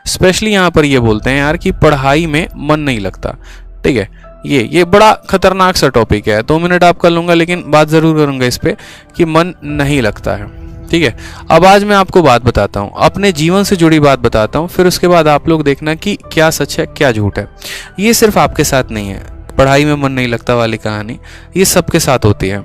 Specially यहाँ पर ये बोलते हैं यार कि पढ़ाई में मन नहीं लगता। ठीक है, ये बड़ा खतरनाक सा टॉपिक है, 2 मिनट आप कर लूँगा लेकिन बात ज़रूर करूँगा इस पर कि मन नहीं लगता है। ठीक है, अब आज मैं आपको बात बताता हूँ, अपने जीवन से जुड़ी बात बताता हूँ, फिर उसके बाद आप लोग देखना कि क्या सच है क्या झूठ है। ये सिर्फ आपके साथ नहीं है, पढ़ाई में मन नहीं लगता वाली कहानी ये सबके साथ होती है।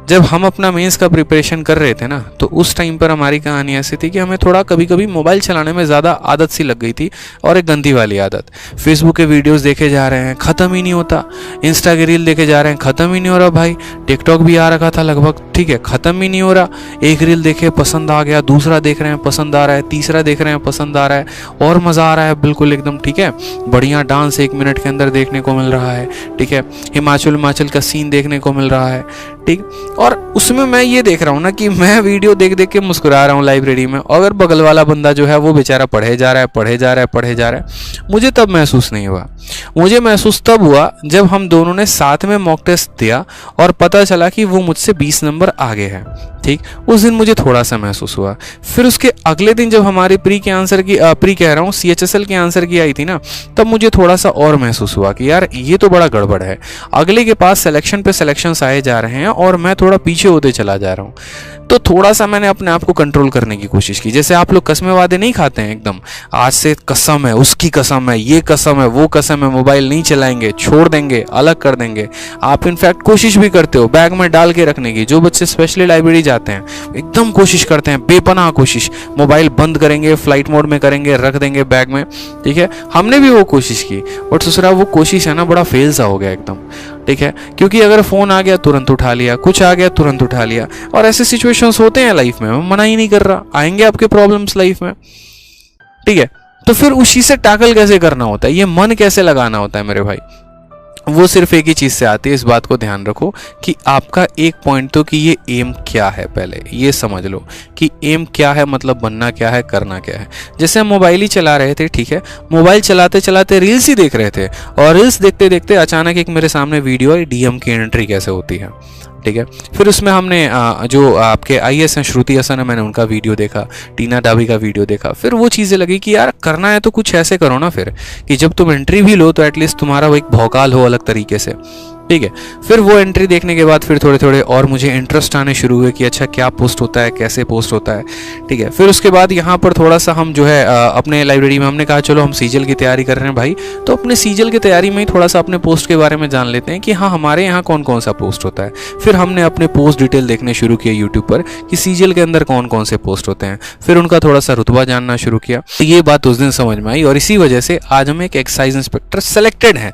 जब हम अपना मेंस का प्रिपरेशन कर रहे थे ना, तो उस टाइम पर हमारी कहानी ऐसी थी कि हमें थोड़ा कभी कभी मोबाइल चलाने में ज़्यादा आदत सी लग गई थी, और एक गंदी वाली आदत। फेसबुक के वीडियोस देखे जा रहे हैं, ख़त्म ही नहीं होता। इंस्टा के रील देखे जा रहे हैं, ख़त्म ही नहीं हो रहा भाई। टिकटॉक भी आ रखा था लगभग, ठीक है, ख़त्म ही नहीं हो रहा। एक रील देखे पसंद आ गया, दूसरा देख रहे हैं पसंद आ रहा है, तीसरा देख रहे हैं पसंद आ रहा है, और मज़ा आ रहा है बिल्कुल एकदम। ठीक है, बढ़िया डांस 1 मिनट के अंदर देखने को मिल रहा है। ठीक है, हिमाचल का सीन देखने को मिल रहा है। ठीक, और उसमें मैं ये देख रहा हूँ ना कि मैं वीडियो देख देख के मुस्कुरा रहा हूँ लाइब्रेरी में, और अगर बगल वाला बंदा जो है वो बेचारा पढ़े जा रहा है। मुझे तब महसूस नहीं हुआ। मुझे महसूस तब हुआ जब हम दोनों ने साथ में मॉक टेस्ट दिया और पता चला कि वो मुझसे 20 नंबर आगे है। ठीक, उस दिन मुझे थोड़ा सा महसूस हुआ। फिर उसके अगले दिन जब हमारी CHSL की आंसर की आई थी ना, तब मुझे थोड़ा सा और महसूस हुआ कि यार ये तो बड़ा गड़बड़ है। अगले के पास सिलेक्शन पे सिलेक्शंस आए जा रहे हैं और मैं थोड़ा पीछे होते चला जा रहा हूँ। तो थोड़ा सा मैंने अपने आप को कंट्रोल करने की कोशिश की। जैसे आप लोग कसमें वादे नहीं खाते हैं एकदम, आज से कसम है, उसकी कसम है, ये कसम है, वो कसम है, मोबाइल नहीं चलाएंगे, छोड़ देंगे, अलग कर देंगे। आप इनफैक्ट कोशिश भी करते हो बैग में डाल के रखने की। जो बच्चे स्पेशली लाइब्रेरी जाते हैं एकदम कोशिश करते हैं, बेपनाह कोशिश, मोबाइल बंद करेंगे, फ्लाइट मोड में करेंगे, रख देंगे बैग में। ठीक है, हमने भी वो कोशिश की, बट दूसरा वो कोशिश है ना बड़ा फेल सा हो गया एकदम। ठीक है, क्योंकि अगर फ़ोन आ गया तुरंत उठा लिया, कुछ आ गया तुरंत उठा लिया, और ऐसे सिचुएशंस होते हैं लाइफ में। मैं मना ही नहीं कर रहा, आएंगे आपके प्रॉब्लम्स लाइफ में। ठीक है, तो फिर उस चीज़ से टैकल कैसे करना होता है, ये मन कैसे लगाना होता है मेरे भाई, वो सिर्फ एक ही चीज़ से आती है। इस बात को ध्यान रखो कि आपका एक पॉइंट तो कि ये एम क्या है, पहले ये समझ लो कि एम क्या है, मतलब बनना क्या है, करना क्या है। जैसे हम मोबाइल ही चला रहे थे, ठीक है, मोबाइल चलाते चलाते रील्स ही देख रहे थे, और रील्स देखते देखते अचानक एक मेरे सामने वीडियो आई, डीएम की एंट्री कैसे होती है। ठीक है, फिर उसमें हमने जो आपके IAS हैं, श्रुति हसन है, मैंने उनका वीडियो देखा, टीना डाबी का वीडियो देखा। फिर वो चीज़ें लगी कि यार करना है तो कुछ ऐसे करो ना फिर, कि जब तुम एंट्री भी लो तो एटलीस्ट तुम्हारा वो एक भौकाल हो अलग तरीके से। ठीक है, फिर वो एंट्री देखने के बाद फिर थोड़े थोड़े और मुझे इंटरेस्ट आने शुरू हुए कि अच्छा क्या पोस्ट होता है, कैसे पोस्ट होता है। ठीक है, फिर उसके बाद यहाँ पर थोड़ा सा हम जो है अपने लाइब्रेरी में हमने कहा चलो हम सीजल की तैयारी कर रहे हैं भाई, तो अपने सीजल की तैयारी में ही थोड़ा सा अपने पोस्ट के बारे में जान लेते हैं कि हाँ हमारे यहाँ कौन कौन सा पोस्ट होता है। फिर हमने अपने पोस्ट डिटेल देखने शुरू किए यूट्यूब पर कि सीजल के अंदर कौन कौन से पोस्ट होते हैं। फिर उनका थोड़ा सा रुतबा जानना शुरू किया। तो ये बात उस दिन समझ में आई, और इसी वजह से आज हम एक एक्साइज इंस्पेक्टर सेलेक्टेड हैं।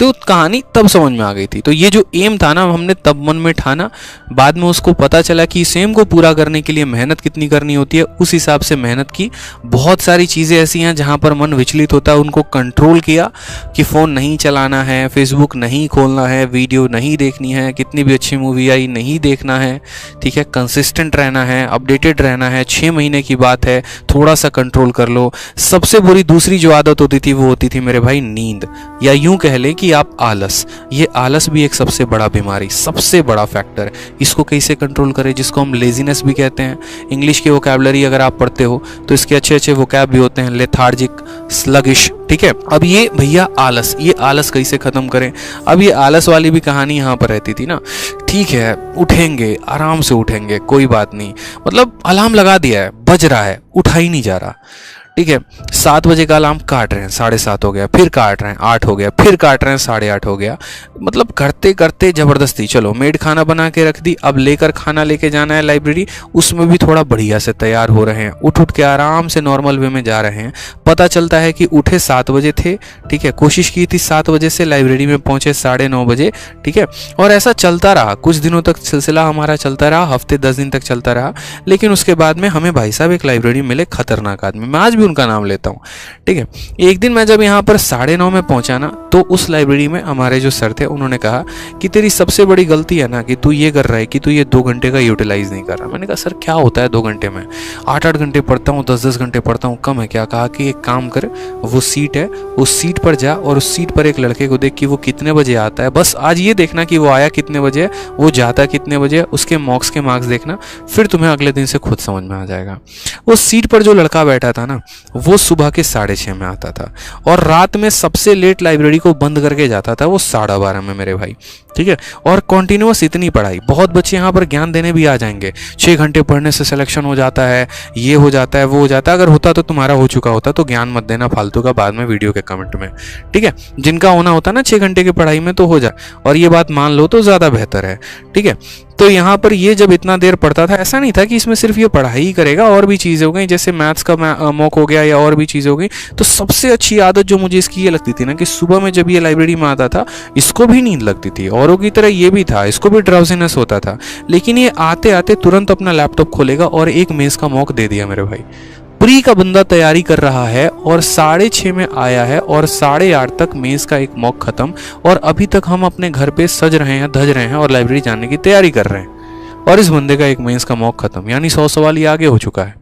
तो कहानी तब समझ में आ गई थी। तो ये जो एम था ना, हमने तब मन में ठाना, बाद में उसको पता चला कि इस एम को पूरा करने के लिए मेहनत कितनी करनी होती है, उस हिसाब से मेहनत की। बहुत सारी चीज़ें ऐसी हैं जहाँ पर मन विचलित होता है, उनको कंट्रोल किया कि फ़ोन नहीं चलाना है, फेसबुक नहीं खोलना है, वीडियो नहीं देखनी है, कितनी भी अच्छी मूवी आई नहीं देखना है। ठीक है, कंसिस्टेंट रहना है, अपडेटेड रहना है। 6 महीने की बात है, थोड़ा सा कंट्रोल कर लो। सबसे बुरी दूसरी जो आदत होती थी वो होती थी मेरे भाई नींद, या यूं कह ले कि आप आलस। ये आलस भी एक सबसे बड़ा बीमारी, सबसे बड़ा फैक्टर। इसको कैसे कंट्रोल करें, जिसको हम लेजीनेस भी कहते हैं। इंग्लिश की वोकैबुलरी अगर आप पढ़ते हो तो इसके अच्छे अच्छे वोकैब भी होते हैं, लेथार्जिक, स्लगिश। ठीक है, अब ये भैया आलस, ये आलस कैसे खत्म करें। अब ये आलस वाली भी कहानी यहाँ पर रहती थी ना। ठीक है, उठेंगे, आराम से उठेंगे, कोई बात नहीं, मतलब अलार्म लगा दिया है, बज रहा है, उठा ही नहीं जा रहा। ठीक है, 7 बजे का अलार्म काट रहे हैं, 7:30 हो गया, फिर काट रहे हैं, 8 हो गया, फिर काट रहे हैं, 8:30 हो गया। मतलब करते करते ज़बरदस्ती, चलो मेड खाना बना के रख दी, अब लेकर खाना लेके जाना है लाइब्रेरी, उसमें भी थोड़ा बढ़िया से तैयार हो रहे हैं, उठ के आराम से नॉर्मल वे में जा रहे हैं। पता चलता है कि उठे 7 बजे थे। ठीक है, कोशिश की थी 7 बजे से, लाइब्रेरी में पहुंचे 9:30 बजे। ठीक है, और ऐसा चलता रहा, कुछ दिनों तक सिलसिला हमारा चलता रहा, हफ्ते 10 दिन तक चलता रहा। लेकिन उसके बाद में हमें भाई साहब एक लाइब्रेरी मिले, खतरनाक आदमी, मैं आज भी उनका नाम लेता हूँ। ठीक है, एक दिन मैं जब यहाँ पर 9:30 में पहुंचा ना, तो उस लाइब्रेरी में हमारे जो सर थे उन्होंने कहा कि तेरी सबसे बड़ी गलती है ना कि तू ये कर रहा है कि तू ये 2 घंटे का यूटिलाइज नहीं कर रहा। मैंने कहा सर क्या होता है 2 घंटे में, 8-8 घंटे पढ़ता हूँ, 10-10 घंटे पढ़ता हूँ, कम है क्या। कहा कि एक काम कर, वो सीट है, उस सीट पर जा और उस सीट पर एक लड़के को देख कि वो कितने बजे आता है, बस आज ये देखना कि वो आया कितने बजे, वो जाता कितने बजे, उसके मॉक्स के मार्क्स देखना, फिर तुम्हें अगले दिन से खुद समझ में आ जाएगा। उस सीट पर जो लड़का बैठा था ना, वो सुबह के 6:30 में आता था, और रात में सबसे लेट लाइब्रेरी को बंद करके जाता था वो 12:30 में मेरे भाई, ठीक है। और कॉन्टिन्यूअस इतनी पढ़ाई, बहुत बच्चे यहाँ पर ज्ञान देने भी आ जाएंगे, 6 घंटे पढ़ने से सिलेक्शन हो जाता है, ये हो जाता है, वो हो जाता है। अगर होता तो तुम्हारा हो चुका होता, तो ज्ञान मत देना फालतू का बाद में वीडियो के कमेंट में, ठीक है। जिनका होना होता ना 6 घंटे की पढ़ाई में, तो हो जाए, और ये बात मान लो तो ज़्यादा बेहतर है, ठीक है। तो यहाँ पर ये जब इतना देर पढ़ता था, ऐसा नहीं था कि इसमें सिर्फ ये पढ़ाई ही करेगा, और भी चीज़ें हो गई, जैसे मैथ्स का मॉक हो गया या और भी चीज़ें हो गई। तो सबसे अच्छी आदत जो मुझे इसकी ये लगती थी ना, कि सुबह में जब ये लाइब्रेरी में आता था, इसको भी नींद लगती थी, औरों की तरह ये भी था, इसको भी ड्राउजीनेस होता था, लेकिन ये आते आते तुरंत अपना लैपटॉप खोलेगा और एक मेज़ का मॉक दे दिया मेरे भाई। प्री का बंदा तैयारी कर रहा है और 6:30 में आया है, और 8:30 तक मेज का एक मॉक खत्म, और अभी तक हम अपने घर पे सज रहे हैं, धज रहे हैं और लाइब्रेरी जाने की तैयारी कर रहे हैं, और इस बंदे का एक मेज का मॉक खत्म, यानी 100 सवाल ये आगे हो चुका है।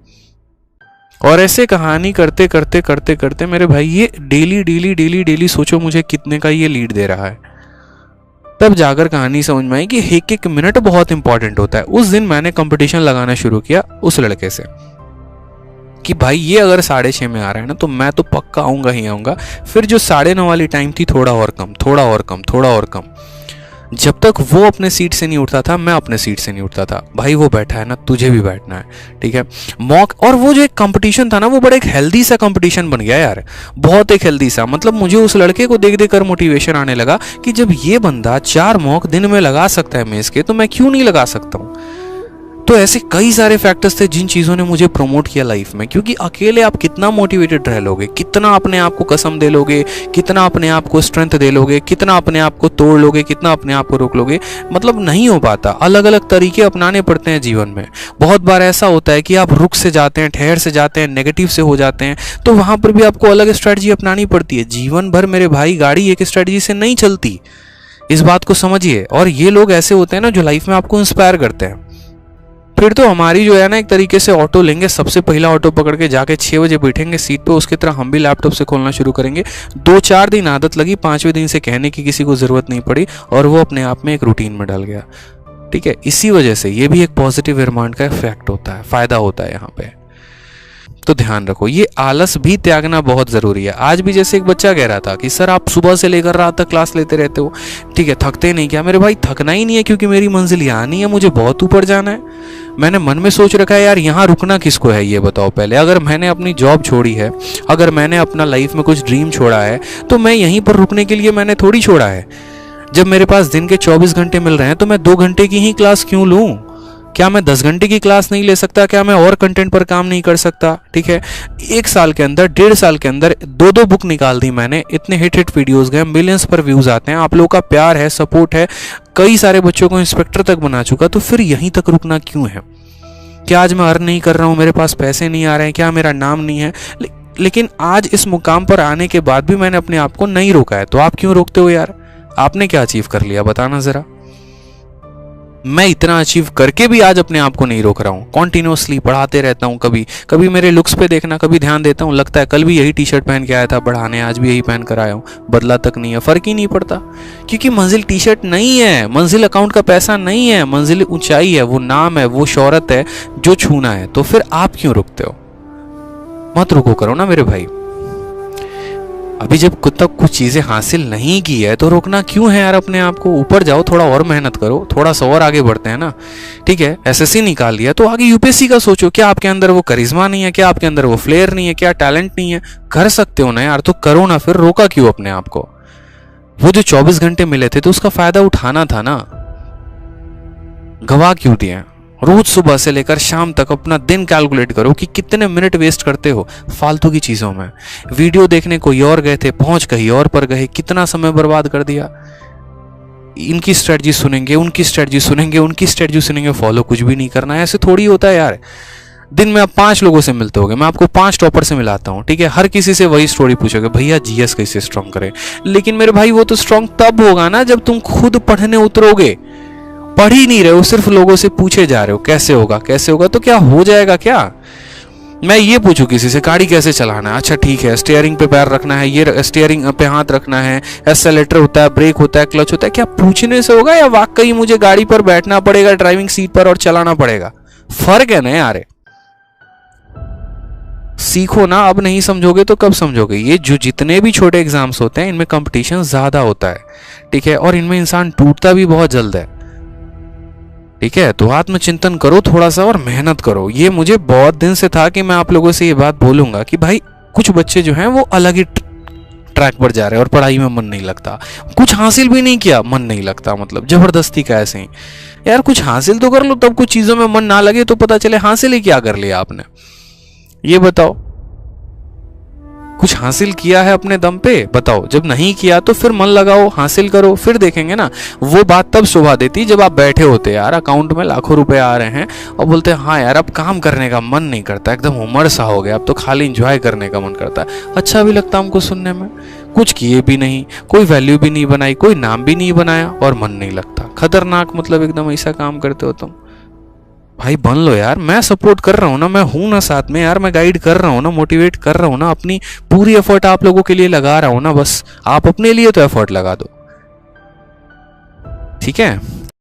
और ऐसे कहानी करते करते करते करते मेरे भाई ये डेली डेली डेली डेली सोचो मुझे कितने का ये लीड दे रहा है। तब जाकर कहानी समझ में आई कि एक एक मिनट बहुत इंपॉर्टेंट होता है। उस दिन मैंने कंपटीशन लगाना शुरू किया उस लड़के से कि भाई ये अगर 6:30 में आ रहा है ना, तो मैं तो पक्का आऊंगा ही आऊंगा। फिर जो 9:30 वाली टाइम थी, थोड़ा और कम, थोड़ा और कम, थोड़ा और कम, जब तक वो अपने सीट से नहीं उठता था, मैं अपने सीट से नहीं उठता था। भाई वो बैठा है ना, तुझे भी बैठना है, ठीक है। मॉक, और वो जो एक कंपटीशन था ना, वो बड़ा एक हेल्दी सा कंपटीशन बन गया यार, बहुत एक हेल्दी सा। मतलब मुझे उस लड़के को देख देख कर मोटिवेशन आने लगा कि जब ये बंदा 4 मॉक दिन में लगा सकता है मेज के, तो मैं क्यों नहीं लगा सकता हूँ। तो ऐसे कई सारे फैक्टर्स थे जिन चीज़ों ने मुझे प्रमोट किया लाइफ में, क्योंकि अकेले आप कितना मोटिवेटेड रह लोगे, कितना अपने आप को कसम दे लोगे, कितना अपने आप को स्ट्रेंथ दे लोगे, कितना अपने आप को तोड़ लोगे, कितना अपने आप को रोक लोगे, मतलब नहीं हो पाता। अलग अलग तरीके अपनाने पड़ते हैं जीवन में। बहुत बार ऐसा होता है कि आप रुक से जाते हैं, ठहर से जाते हैं, नेगेटिव से हो जाते हैं, तो वहाँ पर भी आपको अलग स्ट्रैटेजी अपनानी पड़ती है। जीवन भर मेरे भाई गाड़ी एक स्ट्रैटेजी से नहीं चलती, इस बात को समझिए। और ये लोग ऐसे होते हैं ना जो लाइफ में आपको इंस्पायर करते हैं। फिर तो हमारी जो है ना, एक तरीके से ऑटो लेंगे, सबसे पहला ऑटो पकड़ के जाके 6 बजे बैठेंगे सीट पे, उसकी तरह हम भी लैपटॉप से खोलना शुरू करेंगे। 2-4 दिन आदत लगी, 5वें दिन से कहने की किसी को ज़रूरत नहीं पड़ी, और वो अपने आप में एक रूटीन में डल गया, ठीक है। इसी वजह से ये भी एक पॉजिटिव एनवायरनमेंट का इफेक्ट होता है, फ़ायदा होता है यहाँ पे। तो ध्यान रखो, ये आलस भी त्यागना बहुत ज़रूरी है। आज भी जैसे एक बच्चा कह रहा था कि सर आप सुबह से लेकर रात तक क्लास लेते रहते हो, ठीक है, थकते नहीं क्या? मेरे भाई थकना ही नहीं है, क्योंकि मेरी मंजिल यहाँ नहीं है, मुझे बहुत ऊपर जाना है। मैंने मन में सोच रखा है यार, यहाँ रुकना किसको है, ये बताओ पहले। अगर मैंने अपनी जॉब छोड़ी है, अगर मैंने अपना लाइफ में कुछ ड्रीम छोड़ा है, तो मैं यहीं पर रुकने के लिए मैंने थोड़ी छोड़ा है। जब मेरे पास दिन के 24 घंटे मिल रहे हैं, तो मैं 2 घंटे की ही क्लास क्यों लूँ? क्या मैं 10 घंटे की क्लास नहीं ले सकता? क्या मैं और कंटेंट पर काम नहीं कर सकता? ठीक है, 1 साल के अंदर, 1.5 साल के अंदर 2 बुक निकाल दी मैंने, इतने हिट वीडियोस गए, मिलियंस पर व्यूज आते हैं, आप लोगों का प्यार है, सपोर्ट है, कई सारे बच्चों को इंस्पेक्टर तक बना चुका। तो फिर यहीं तक रुकना क्यों है? क्या आज मैं अर्न नहीं कर रहा हूँ, मेरे पास पैसे नहीं आ रहे हैं, क्या मेरा नाम नहीं है? लेकिन आज इस मुकाम पर आने के बाद भी मैंने अपने आप को नहीं रोका है। तो आप क्यों रोकते हो यार? आपने क्या अचीव कर लिया, बताना जरा। मैं इतना अचीव करके भी आज अपने आप को नहीं रोक रहा हूँ, कॉन्टिन्यूसली पढ़ाते रहता हूँ। कभी कभी मेरे लुक्स पे देखना, कभी ध्यान देता हूँ, लगता है कल भी यही टी-शर्ट पहन के आया था पढ़ाने, आज भी यही पहन कर आया हूँ, बदला तक नहीं है, फर्क ही नहीं पड़ता। क्योंकि मंजिल टी-शर्ट नहीं है, मंजिल अकाउंट का पैसा नहीं है, मंजिल ऊंचाई है, वो नाम है, वो शोहरत है जो छूना है। तो फिर आप क्यों रुकते हो? मत रुको करो ना मेरे भाई। अभी जब खुद तक कुछ चीजें हासिल नहीं की है, तो रोकना क्यों है यार अपने आप को? ऊपर जाओ, थोड़ा और मेहनत करो, थोड़ा सा और आगे बढ़ते हैं ना, ठीक है। एसएससी निकाल लिया तो आगे यूपीएससी का सोचो। क्या आपके अंदर वो करिश्मा नहीं है? क्या आपके अंदर वो फ्लेयर नहीं है? क्या टैलेंट नहीं है? कर सकते हो ना यार, तो करो ना। फिर रोका क्यों अपने आप को? वो जो 24 घंटे मिले थे, तो उसका फायदा उठाना था ना, गवा क्यों दिए? रोज सुबह से लेकर शाम तक अपना दिन कैलकुलेट करो कि कितने मिनट वेस्ट करते हो फालतू की चीजों में। वीडियो देखने कोई और गए थे, पहुंच कहीं और पर गए, कितना समय बर्बाद कर दिया। इनकी स्ट्रेटजी सुनेंगे, उनकी स्ट्रेटजी सुनेंगे, उनकी स्ट्रेटजी सुनेंगे, फॉलो कुछ भी नहीं करना है। ऐसे थोड़ी होता है यार। दिन में आप 5 लोगों से मिलते होगे, मैं आपको 5 टॉपर से मिलाता हूँ, ठीक है। हर किसी से वही स्टोरी पूछोगे, भैया जीएस कैसे स्ट्रॉन्ग करें। लेकिन मेरे भाई वो तो स्ट्रॉन्ग तब होगा ना जब तुम खुद पढ़ने उतरोगे। पढ़ ही नहीं रहे हो, सिर्फ लोगों से पूछे जा रहे हो कैसे होगा, कैसे होगा। तो क्या हो जाएगा क्या? मैं ये पूछूं किसी से गाड़ी कैसे चलाना है, अच्छा ठीक है, स्टीयरिंग पे पैर रखना है, ये स्टीयरिंग पे हाथ रखना है, एक्सेलेरेटर होता है, ब्रेक होता है, क्लच होता है, क्या पूछने से होगा या वाकई मुझे गाड़ी पर बैठना पड़ेगा, ड्राइविंग सीट पर, और चलाना पड़ेगा? फर्क है ना यार। सीखो ना, अब नहीं समझोगे तो कब समझोगे। ये जो जितने भी छोटे एग्जाम्स होते हैं इनमें कंपटीशन ज़्यादा होता है, ठीक है, और इनमें इंसान टूटता भी बहुत जल्द है, ठीक है। तो आत्मचिंतन करो थोड़ा सा और मेहनत करो। ये मुझे बहुत दिन से था कि मैं आप लोगों से ये बात बोलूंगा कि भाई कुछ बच्चे जो हैं वो अलग ही ट्रैक पर जा रहे हैं और पढ़ाई में मन नहीं लगता, कुछ हासिल भी नहीं किया मन नहीं लगता, मतलब जबरदस्ती का ऐसे ही। यार कुछ हासिल तो कर लो, तब कुछ चीज़ों में मन ना लगे तो पता चले हासिल ही क्या कर लिया आपने, ये बताओ। कुछ हासिल किया है अपने दम पे, बताओ। जब नहीं किया तो फिर मन लगाओ, हासिल करो, फिर देखेंगे ना। वो बात तब शोभा देती जब आप बैठे होते यार, अकाउंट में लाखों रुपए आ रहे हैं और बोलते हैं हाँ यार अब काम करने का मन नहीं करता, एकदम उमर सा हो गया, अब तो खाली इंजॉय करने का मन करता है। अच्छा भी लगता हमको सुनने में। कुछ किए भी नहीं, कोई वैल्यू भी नहीं बनाई, कोई नाम भी नहीं बनाया और मन नहीं लगता। खतरनाक, मतलब एकदम ऐसा काम करते हो तुम। भाई बन लो यार, मैं सपोर्ट कर रहा हूँ ना, मैं हूं ना साथ में यार, मैं गाइड कर रहा हूँ ना, मोटिवेट कर रहा हूँ ना, अपनी पूरी एफर्ट आप लोगों के लिए लगा रहा हूँ ना, बस आप अपने लिए तो एफर्ट लगा दो, ठीक है।